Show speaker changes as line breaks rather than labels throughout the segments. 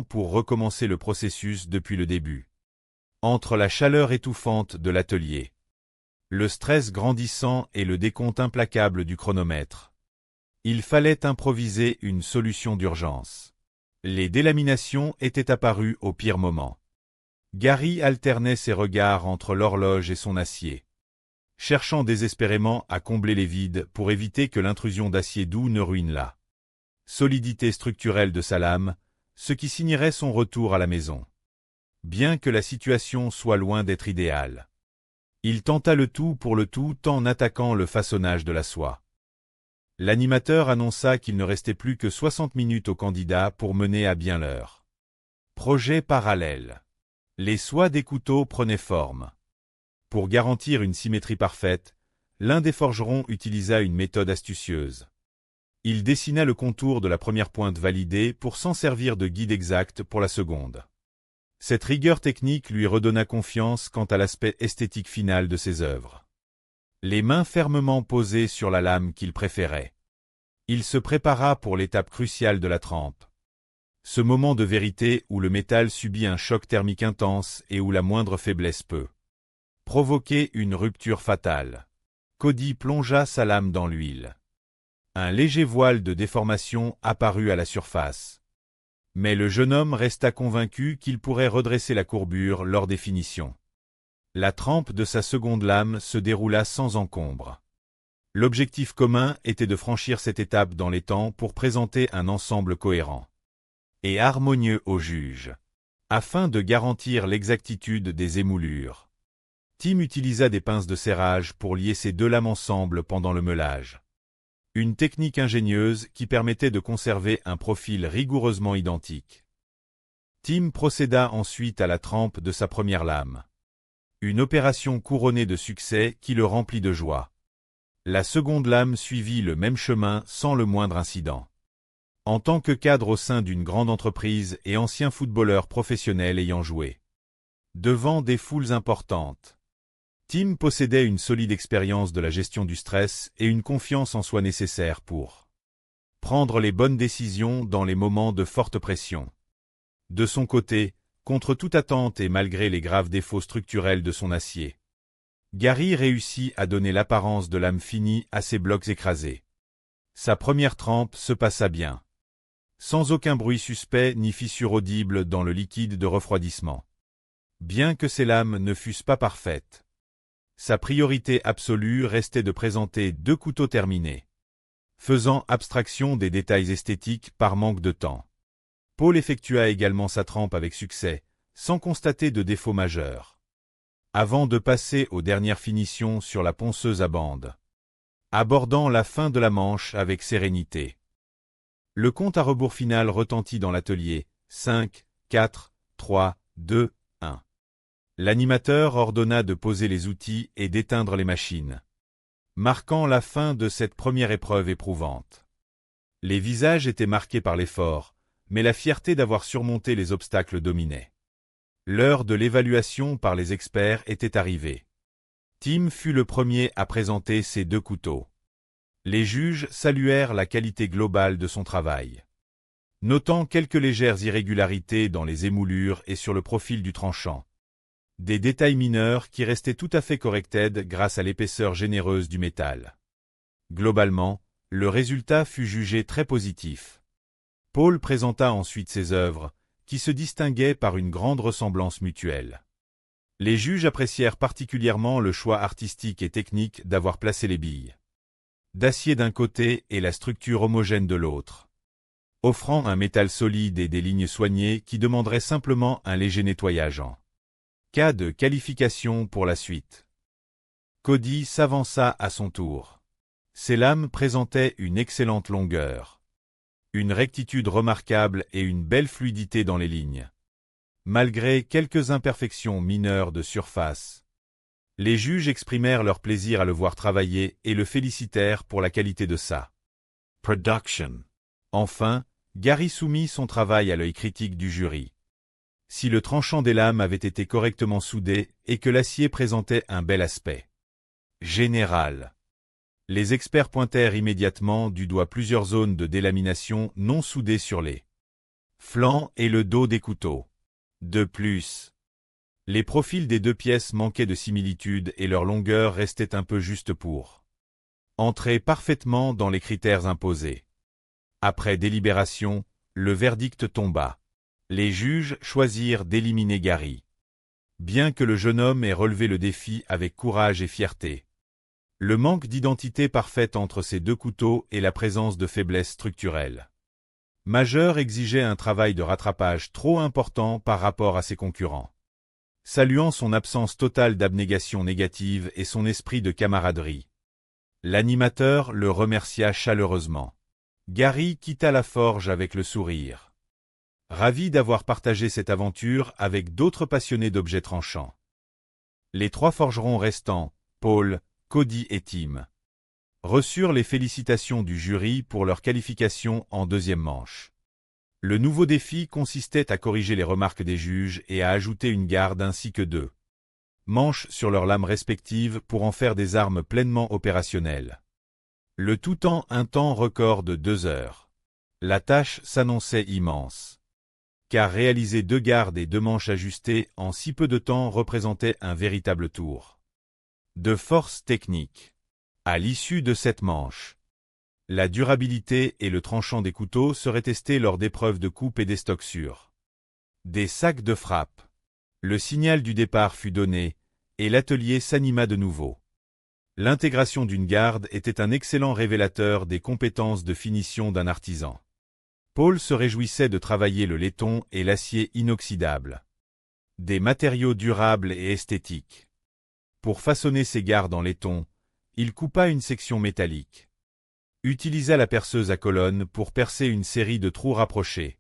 pour recommencer le processus depuis le début. Entre la chaleur étouffante de l'atelier, le stress grandissant et le décompte implacable du chronomètre, il fallait improviser une solution d'urgence. Les délaminations étaient apparues au pire moment. Gary alternait ses regards entre l'horloge et son acier, cherchant désespérément à combler les vides pour éviter que l'intrusion d'acier doux ne ruine la solidité structurelle de sa lame, ce qui signerait son retour à la maison. Bien que la situation soit loin d'être idéale, il tenta le tout pour le tout en attaquant le façonnage de la soie. L'animateur annonça qu'il ne restait plus que 60 minutes aux candidats pour mener à bien leur projet parallèle. Les soies des couteaux prenaient forme. Pour garantir une symétrie parfaite, l'un des forgerons utilisa une méthode astucieuse. Il dessina le contour de la première pointe validée pour s'en servir de guide exact pour la seconde. Cette rigueur technique lui redonna confiance quant à l'aspect esthétique final de ses œuvres. Les mains fermement posées sur la lame qu'il préférait, il se prépara pour l'étape cruciale de la trempe. Ce moment de vérité où le métal subit un choc thermique intense et où la moindre faiblesse peut provoquer une rupture fatale. Cody plongea sa lame dans l'huile. Un léger voile de déformation apparut à la surface. Mais le jeune homme resta convaincu qu'il pourrait redresser la courbure lors des finitions. La trempe de sa seconde lame se déroula sans encombre. L'objectif commun était de franchir cette étape dans les temps pour présenter un ensemble cohérent et harmonieux au juge, afin de garantir l'exactitude des émoulures. Tim utilisa des pinces de serrage pour lier ces deux lames ensemble pendant le meulage. Une technique ingénieuse qui permettait de conserver un profil rigoureusement identique. Tim procéda ensuite à la trempe de sa première lame. Une opération couronnée de succès qui le remplit de joie. La seconde lame suivit le même chemin sans le moindre incident. En tant que cadre au sein d'une grande entreprise et ancien footballeur professionnel ayant joué devant des foules importantes, Tim possédait une solide expérience de la gestion du stress et une confiance en soi nécessaire pour prendre les bonnes décisions dans les moments de forte pression. De son côté, contre toute attente et malgré les graves défauts structurels de son acier, Gary réussit à donner l'apparence de lame finie à ses blocs écrasés. Sa première trempe se passa bien, sans aucun bruit suspect ni fissure audible dans le liquide de refroidissement. Bien que ses lames ne fussent pas parfaites, sa priorité absolue restait de présenter 2 couteaux terminés, faisant abstraction des détails esthétiques par manque de temps. Paul effectua également sa trempe avec succès, sans constater de défaut majeur, avant de passer aux dernières finitions sur la ponceuse à bande, abordant la fin de la manche avec sérénité. Le compte à rebours final retentit dans l'atelier, 5, 4, 3, 2, 1. L'animateur ordonna de poser les outils et d'éteindre les machines, marquant la fin de cette première épreuve éprouvante. Les visages étaient marqués par l'effort, mais la fierté d'avoir surmonté les obstacles dominait. L'heure de l'évaluation par les experts était arrivée. Tim fut le premier à présenter ses 2 couteaux. Les juges saluèrent la qualité globale de son travail, notant quelques légères irrégularités dans les émoulures et sur le profil du tranchant. Des détails mineurs qui restaient tout à fait corrected grâce à l'épaisseur généreuse du métal. Globalement, le résultat fut jugé très positif. Paul présenta ensuite ses œuvres, qui se distinguaient par une grande ressemblance mutuelle. Les juges apprécièrent particulièrement le choix artistique et technique d'avoir placé les billes d'acier d'un côté et la structure homogène de l'autre, offrant un métal solide et des lignes soignées qui demanderaient simplement un léger nettoyage en cas de qualification pour la suite. Cody s'avança à son tour. Ses lames présentaient une excellente longueur, une rectitude remarquable et une belle fluidité dans les lignes. Malgré quelques imperfections mineures de surface, les juges exprimèrent leur plaisir à le voir travailler et le félicitèrent pour la qualité de sa production. Enfin, Gary soumit son travail à l'œil critique du jury. Si le tranchant des lames avait été correctement soudé et que l'acier présentait un bel aspect général, les experts pointèrent immédiatement du doigt plusieurs zones de délamination non soudées sur les flancs et le dos des couteaux. De plus, les profils des deux pièces manquaient de similitude et leur longueur restait un peu juste pour entrer parfaitement dans les critères imposés. Après délibération, le verdict tomba. Les juges choisirent d'éliminer Gary. Bien que le jeune homme ait relevé le défi avec courage et fierté, le manque d'identité parfaite entre ces deux couteaux et la présence de faiblesses structurelles majeures exigeait un travail de rattrapage trop important par rapport à ses concurrents. Saluant son absence totale d'abnégation négative et son esprit de camaraderie, l'animateur le remercia chaleureusement. Gary quitta la forge avec le sourire, ravi d'avoir partagé cette aventure avec d'autres passionnés d'objets tranchants. Les trois forgerons restants, Paul, Cody et Tim, reçurent les félicitations du jury pour leur qualification en deuxième manche. Le nouveau défi consistait à corriger les remarques des juges et à ajouter une garde ainsi que 2 manches sur leurs lames respectives pour en faire des armes pleinement opérationnelles. Le tout en un temps record de 2 heures. La tâche s'annonçait immense, car réaliser 2 gardes et 2 manches ajustées en si peu de temps représentait un véritable tour de force technique. À l'issue de cette manche, la durabilité et le tranchant des couteaux seraient testés lors d'épreuves de coupe et d'estoc sur des sacs de frappe. Le signal du départ fut donné, et l'atelier s'anima de nouveau. L'intégration d'une garde était un excellent révélateur des compétences de finition d'un artisan. Paul se réjouissait de travailler le laiton et l'acier inoxydable, des matériaux durables et esthétiques. Pour façonner ses gardes en laiton, il coupa une section métallique, utilisa la perceuse à colonne pour percer une série de trous rapprochés,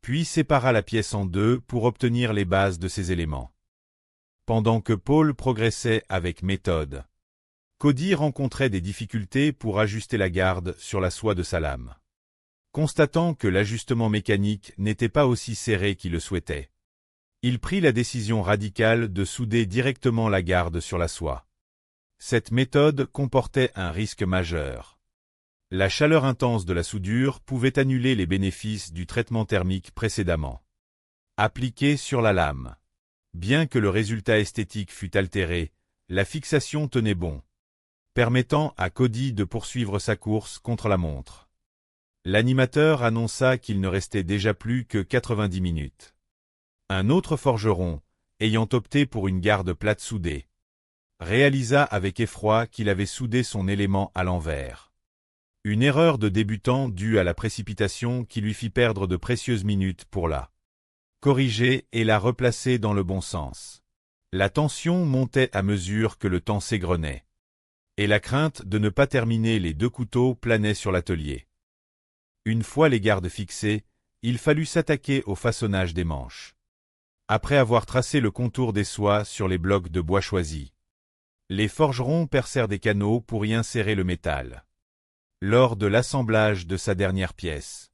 puis sépara la pièce en 2 pour obtenir les bases de ses éléments. Pendant que Paul progressait avec méthode, Cody rencontrait des difficultés pour ajuster la garde sur la soie de sa lame. Constatant que l'ajustement mécanique n'était pas aussi serré qu'il le souhaitait, il prit la décision radicale de souder directement la garde sur la soie. Cette méthode comportait un risque majeur. La chaleur intense de la soudure pouvait annuler les bénéfices du traitement thermique précédemment appliqué sur la lame. Bien que le résultat esthétique fût altéré, la fixation tenait bon, permettant à Cody de poursuivre sa course contre la montre. L'animateur annonça qu'il ne restait déjà plus que 90 minutes. Un autre forgeron, ayant opté pour une garde plate soudée, réalisa avec effroi qu'il avait soudé son élément à l'envers. Une erreur de débutant due à la précipitation qui lui fit perdre de précieuses minutes pour la corriger et la replacer dans le bon sens. La tension montait à mesure que le temps s'égrenait, et la crainte de ne pas terminer les 2 couteaux planait sur l'atelier. Une fois les gardes fixées, il fallut s'attaquer au façonnage des manches. Après avoir tracé le contour des soies sur les blocs de bois choisis, les forgerons percèrent des canaux pour y insérer le métal. Lors de l'assemblage de sa dernière pièce,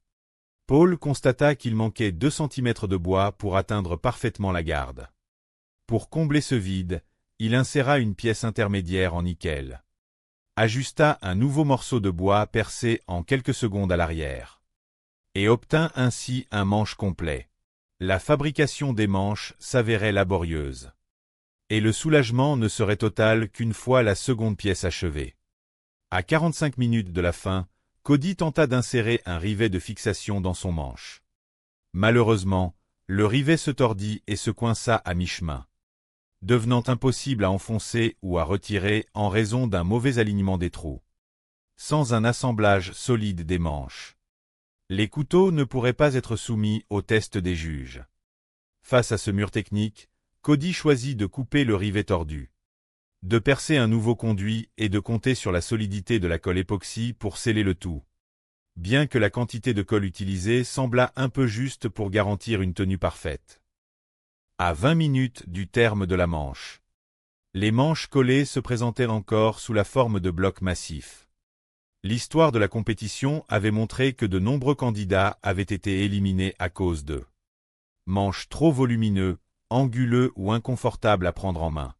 Paul constata qu'il manquait 2 cm de bois pour atteindre parfaitement la garde. Pour combler ce vide, il inséra une pièce intermédiaire en nickel, ajusta un nouveau morceau de bois percé en quelques secondes à l'arrière, et obtint ainsi un manche complet. La fabrication des manches s'avérait laborieuse, et le soulagement ne serait total qu'une fois la seconde pièce achevée. À 45 minutes de la fin, Cody tenta d'insérer un rivet de fixation dans son manche. Malheureusement, le rivet se tordit et se coinça à mi-chemin, devenant impossible à enfoncer ou à retirer en raison d'un mauvais alignement des trous. Sans un assemblage solide des manches, les couteaux ne pourraient pas être soumis au test des juges. Face à ce mur technique, Cody choisit de couper le rivet tordu, de percer un nouveau conduit et de compter sur la solidité de la colle époxy pour sceller le tout, bien que la quantité de colle utilisée semblât un peu juste pour garantir une tenue parfaite. À 20 minutes du terme de la manche, les manches collées se présentaient encore sous la forme de blocs massifs. L'histoire de la compétition avait montré que de nombreux candidats avaient été éliminés à cause de manches trop volumineux, anguleux ou inconfortables à prendre en main.